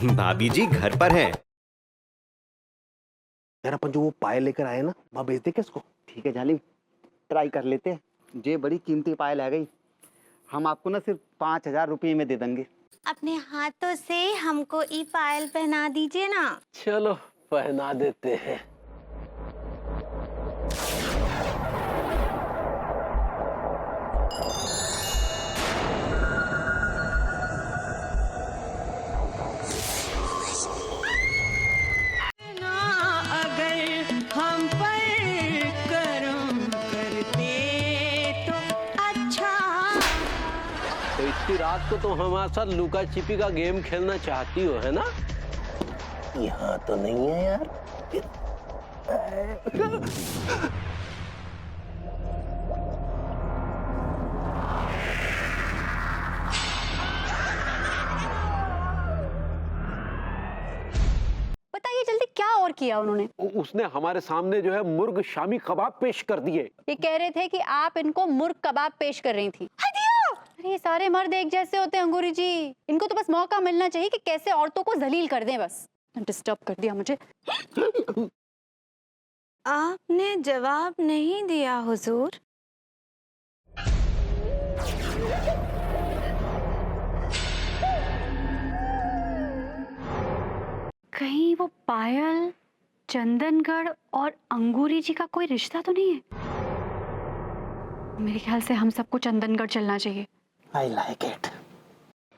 भाभी जी घर पर हैं। यार अपन जो वो पायल लेकर आए ना, वहाँ बेच दे क्या इसको? ठीक है जालिम, ट्राई कर लेते हैं। ये बड़ी कीमती पायल आ गई, हम आपको ना सिर्फ 5,000 रुपये में दे देंगे। अपने हाथों से हमको ई पायल पहना दीजिए ना। चलो पहना देते हैं। तो इतनी रात को तो हमारे साथ लुका छिपी का गेम खेलना चाहती हो, है ना? यहाँ तो नहीं है यार। बताइए जल्दी क्या और किया उन्होंने? उसने हमारे सामने जो है मुर्ग शामी कबाब पेश कर दिए। ये कह रहे थे कि आप इनको मुर्ग कबाब पेश कर रही थी। अरे ये सारे मर्द एक जैसे होते हैं अंगूरी जी, इनको तो बस मौका मिलना चाहिए कि कैसे औरतों को जलील कर दें। बस डिस्टर्ब कर दिया मुझे। आपने जवाब नहीं दिया हुजूर। कहीं वो पायल, चंदनगढ़ और अंगूरी जी का कोई रिश्ता तो नहीं है? मेरे ख्याल से हम सबको चंदनगढ़ चलना चाहिए। I like it।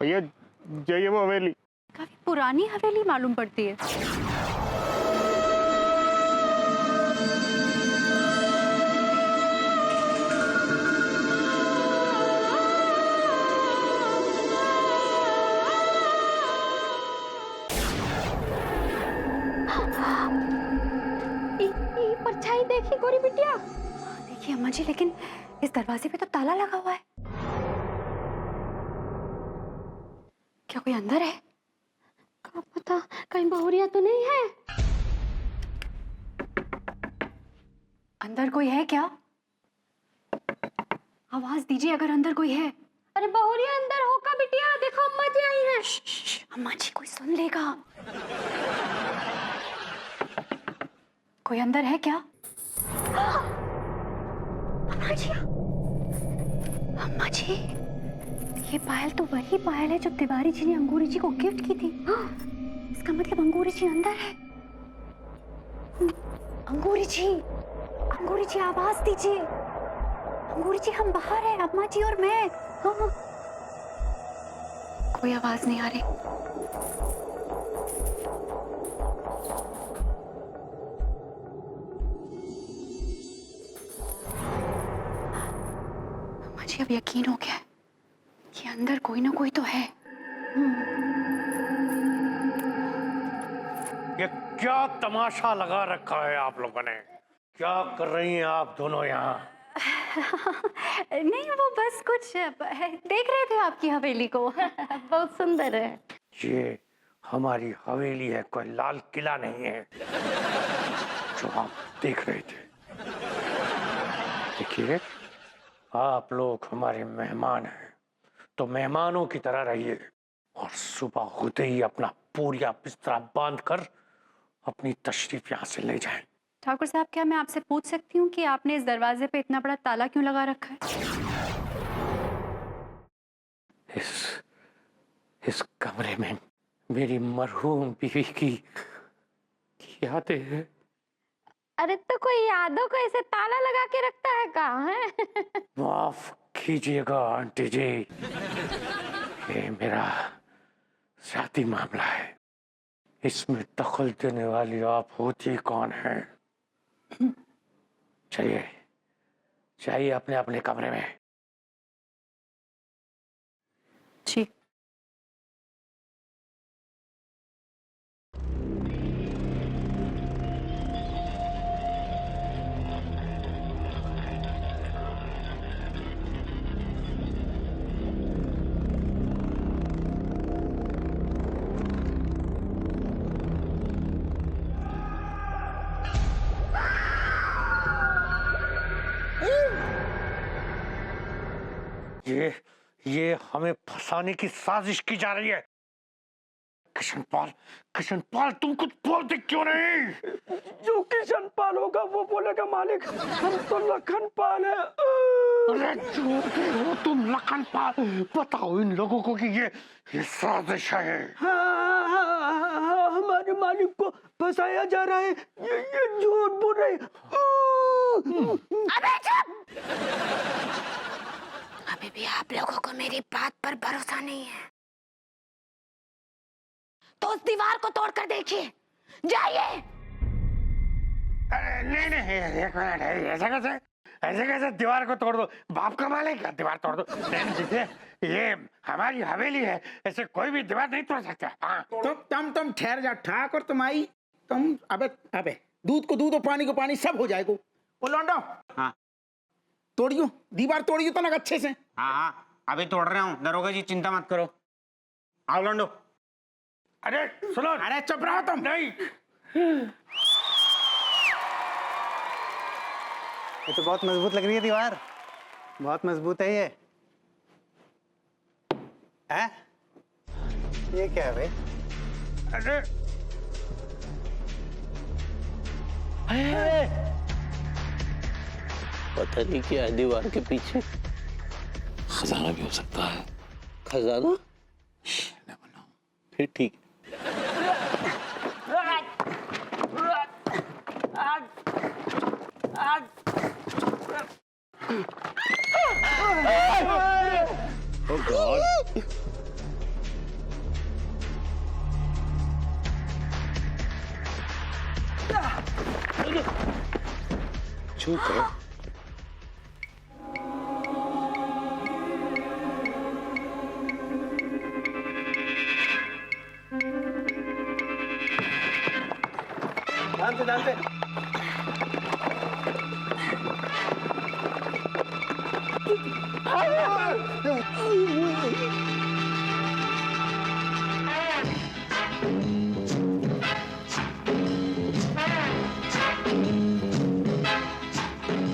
भैया जाइए वो हवेली। काफी पुरानी हवेली मालूम पड़ती है। ये परछाई देखी गोरी बिटिया। देखिए अम्मा जी, लेकिन इस दरवाजे पे तो ताला लगा हुआ है। क्या कोई अंदर है? क्या पता कहीं बहुरिया तो नहीं है। अंदर कोई है क्या? आवाज दीजिए अगर अंदर कोई है। अरे बहुरिया अंदर होगा बिटिया, देखो अम्मा जी आई हैं। अम्मा जी कोई सुन लेगा। कोई अंदर है क्या? अम्मा जी, अम्मा जी, ये पायल तो वही पायल है जो तिवारी जी ने अंगूरी जी को गिफ्ट की थी। इसका मतलब अंगूरी जी अंदर है। अंगूरी जी आवाज दीजिए। अंगूरी जी हम बाहर हैं, अम्मा जी और मैं। हाँ। कोई आवाज नहीं आ रही। अम्मा जी अब यकीन हो गया कि अंदर कोई ना कोई तो है। ये क्या तमाशा लगा रखा है आप लोगों ने? क्या कर रही हैं आप दोनों यहाँ? नहीं वो बस कुछ देख रहे थे आपकी हवेली को। बहुत सुंदर है। ये हमारी हवेली है, कोई लाल किला नहीं है जो आप देख रहे थे। देखिए, आप लोग हमारे मेहमान हैं, तो मेहमानों की तरह रहिए और सुबह होते ही अपना पूरा बिस्तरा बांध कर अपनी तशरीफ यहाँ से ले जाएं। ठाकुर साहब, क्या मैं आपसे पूछ सकती हूँ कि आपने इस दरवाजे पे इतना बड़ा ताला क्यों लगा रखा है? इस कमरे में मेरी मरहूम बीवी की यादें हैं। अरे तो कोई यादों को ऐसे ताला लगा के रखता है कहाँ है? माफ कीजिएगा आंटी जी, ये मेरा शादी मामला है, इसमें दखल देने वाली आप होती कौन है? चलिए जाइए अपने अपने कमरे में। जी। ये हमें फंसाने की साजिश की जा रही है। किशन पाल तुम कुछ बोलते क्यों नहीं? जो किशन पाल होगा वो बोलेगा मालिक, हम तो लखन पाल है। अरे झूठे हो तुम लखन पाल। बताओ इन लोगों को कि ये साजिश है। हाँ, हमारे मालिक को फंसाया जा रहा है, ये झूठ बोल रहे। अबे चुप! अभी भी आप लोगों को मेरी बात पर भरोसा नहीं है तो उस दीवार को तोड़कर देखिए, जाइए। अरे नहीं एक मिनट, ऐसे कैसे दीवार को तोड़ दो? बाप का मालिक है, दीवार तोड़ दो। नहीं देखिए, ये हमारी हवेली है, ऐसे कोई भी दीवार नहीं तोड़ सकता। हाँ। तुम ठहर जा ठाकुर, तुम आई तुम। अबे दूध को दूध और पानी को पानी, सब हो जाएगा। ओ लौंडो, हाँ तोड़ियो दीवार, तोड़ियो तो ना अच्छे से। हाँ अभी तोड़ रहा हूँ, दरोगा जी चिंता मत करो। आओ लौंडो। अरे सुनो, अरे चुप रहो तुम। नहीं ये तो बहुत मजबूत लग रही है दीवार, बहुत मजबूत है ये। हैं? ये क्या है भाई? अरे पता नहीं क्या है दीवार के पीछे। खजाना भी हो सकता है। खजाना? फिर ठीक है। Oh God! चुप करो। ध्यान से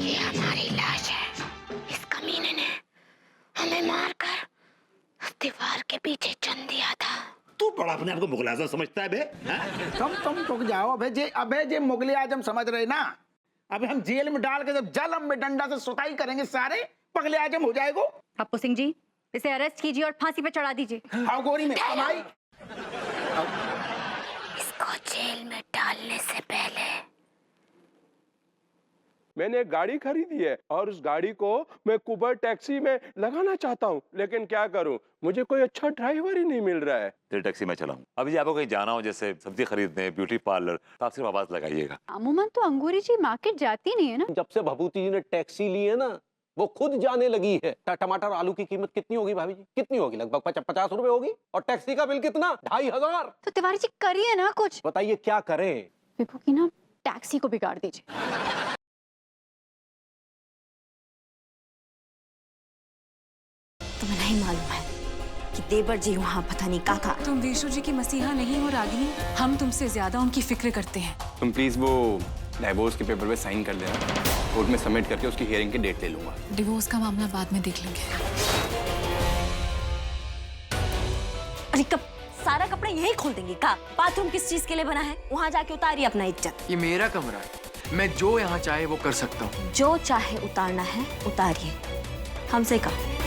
ये हमारी लाश है। इस कमीने ने हमें मारकर उस दीवार के पीछे चुन दिया था। तू बड़ा अपने आप को मुगल आजम समझता है बे? तुम रुक जाओ। अबे जे मुगले आजम समझ रहे ना। अबे हम जेल में डाल के जब जलम में डंडा से सुताई करेंगे, सारे पगले आजम हो जाएगो। पप्पू सिंह जी, इसे अरेस्ट कीजिए और फांसी पे चढ़ा दीजिए। आओ गोरी में कमाई। इसको जेल में डालने से पहले मैंने एक गाड़ी खरीदी है और उस गाड़ी को मैं कुबर टैक्सी में लगाना चाहता हूँ, लेकिन क्या करूँ, मुझे कोई अच्छा ड्राइवर ही नहीं मिल रहा है। तेरे टैक्सी में चलाऊं। अभी आपको कहीं जाना हो, जैसे सब्जी खरीदने, ब्यूटी पार्लर, तो आप सिर्फ आवाज लगाइएगा। अमूमन तो अंगूरी जी मार्केट जाती नहीं है ना। जब से भभूति जी ने टैक्सी ली है ना, वो खुद जाने लगी है। टमाटर आलू की कीमत कितनी होगी भाभी जी? कितनी होगी? लगभग 50 रुपए होगी। और टैक्सी का बिल कितना? 2500। तो तिवारी जी करिए ना कुछ। बताइए क्या करें? विभू की ना टैक्सी को बिगाड़ दीजिए। तुम्हें नहीं मालूम है कि देवर जी वहाँ पता नहीं काका। तुम विष्णु जी की मसीहा नहीं हो रागिनी, हम तुमसे ज्यादा उनकी फिक्र करते हैं। तुम प्लीज वो डाइवोर्स के पेपर पे साइन कर देना, कोर्ट में सबमिट करके उसकी हियरिंग की डेट ले लूंगा। डिवोर्स का मामला बाद में देख लेंगे। अरे कब सारा कपड़ा यही खोल देंगे का? बाथरूम किस चीज के लिए बना है? वहाँ जाके उतारिए अपना इज्जत। ये मेरा कमरा है, मैं जो यहाँ चाहे वो कर सकता हूँ। जो चाहे उतारना है उतारिए, हमसे कहा।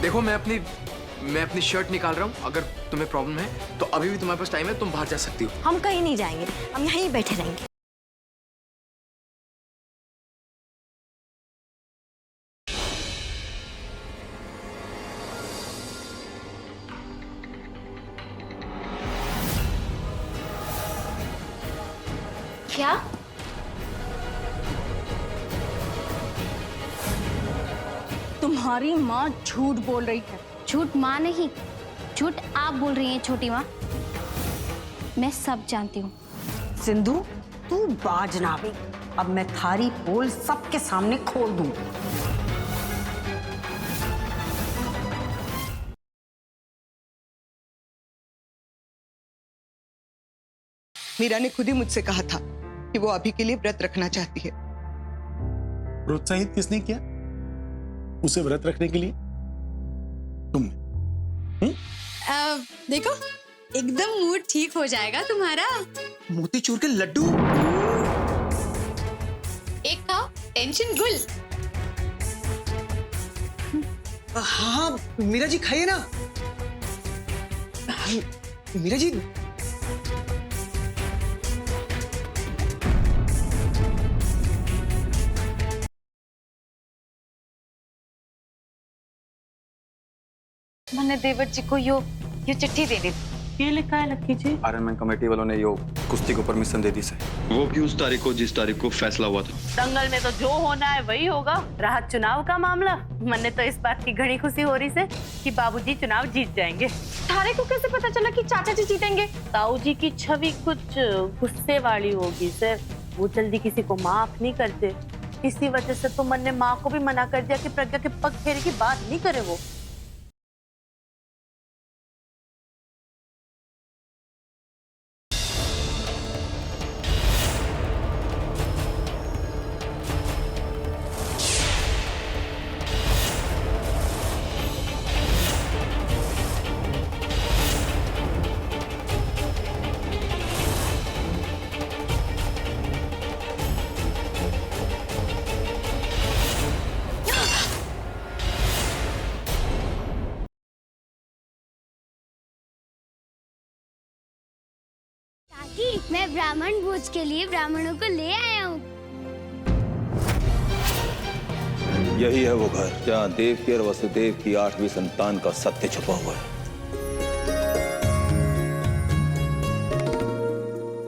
देखो मैं अपनी शर्ट निकाल रहा हूँ, अगर तुम्हें प्रॉब्लम है तो अभी भी तुम्हारे पास टाइम है, तुम बाहर जा सकती हो। हम कहीं नहीं जाएंगे, हम यहीं बैठे रहेंगे। क्या? तुम्हारी माँ झूठ बोल रही है। झूठ माँ नहीं, झूठ आप बोल रही हैं छोटी माँ। मैं सब जानती हूँ। सिंधु तू बाज ना भी, अब मैं थारी पोल सबके सामने खोल दूं। मीरा ने खुद ही मुझसे कहा था कि वो अभी के लिए व्रत रखना चाहती है। प्रोत्साहित किसने किया उसे व्रत रखने के लिए? तुमने? देखो एकदम मूड ठीक हो जाएगा तुम्हारा। मोतीचूर के लड्डू। एक खाओ, टेंशन गुल। हाँ मीरा जी खाइए ना। मीरा जी मैंने देवर जी को ये चिट्ठी दे दी। ये लिखा है लक्की जी? आर्यन कमेटी वालों ने यो कुश्ती को परमिशन दे दी से। वो भी उस तारीख को जिस तारीख को फैसला हुआ था। दंगल में तो जो होना है वही होगा। रहा चुनाव का मामला, मन्ने तो इस बात की घनी खुशी हो रही से कि बाबूजी चुनाव जीत जाएंगे। थारे को कैसे पता चला कि चाचा जी जीतेंगे? ताऊ जी की छवि कुछ गुस्से वाली होगी सर, वो जल्दी किसी को माफ नहीं करते। इसी वजह से तो मन ने माँ को भी मना कर दिया कि प्रज्ञा के पग फेरे की बात नहीं करे वो। मैं ब्राह्मण भोज के लिए ब्राह्मणों को ले आया हूँ। यही है वो घर जहाँ देवकी और वसुदेव की 8वीं संतान का सत्य छुपा हुआ है।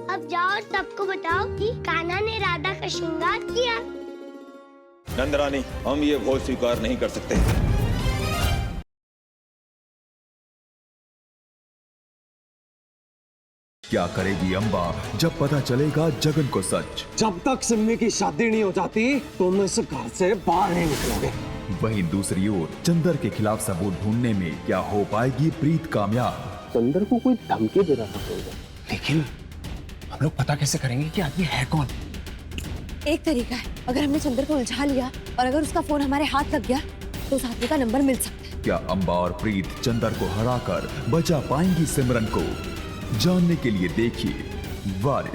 अब जाओ और सबको बताओ कि कान्हा ने राधा का श्रृंगार किया। नंदरानी, हम ये भोज स्वीकार नहीं कर सकते। क्या करेगी अंबा जब पता चलेगा जगन को सच? जब तक सिम्मी की शादी नहीं हो जाती तुम इस घर से बाहर नहीं निकलोगे। वहीं दूसरी ओर चंदर के खिलाफ सबूत ढूंढने में क्या हो पाएगी प्रीत कामयाब? चंदर को कोई धमकी दे रहा होगा, लेकिन हम लोग पता कैसे करेंगे कि आदमी है कौन? एक तरीका है, अगर हमने चंदर को उलझा लिया और अगर उसका फोन हमारे हाथ लग गया तो उस आदमी का नंबर मिल सकता है। क्या अंबा और प्रीत चंदर को हराकर बचा पाएंगी सिमरन को? जानने के लिए देखिए वारिस।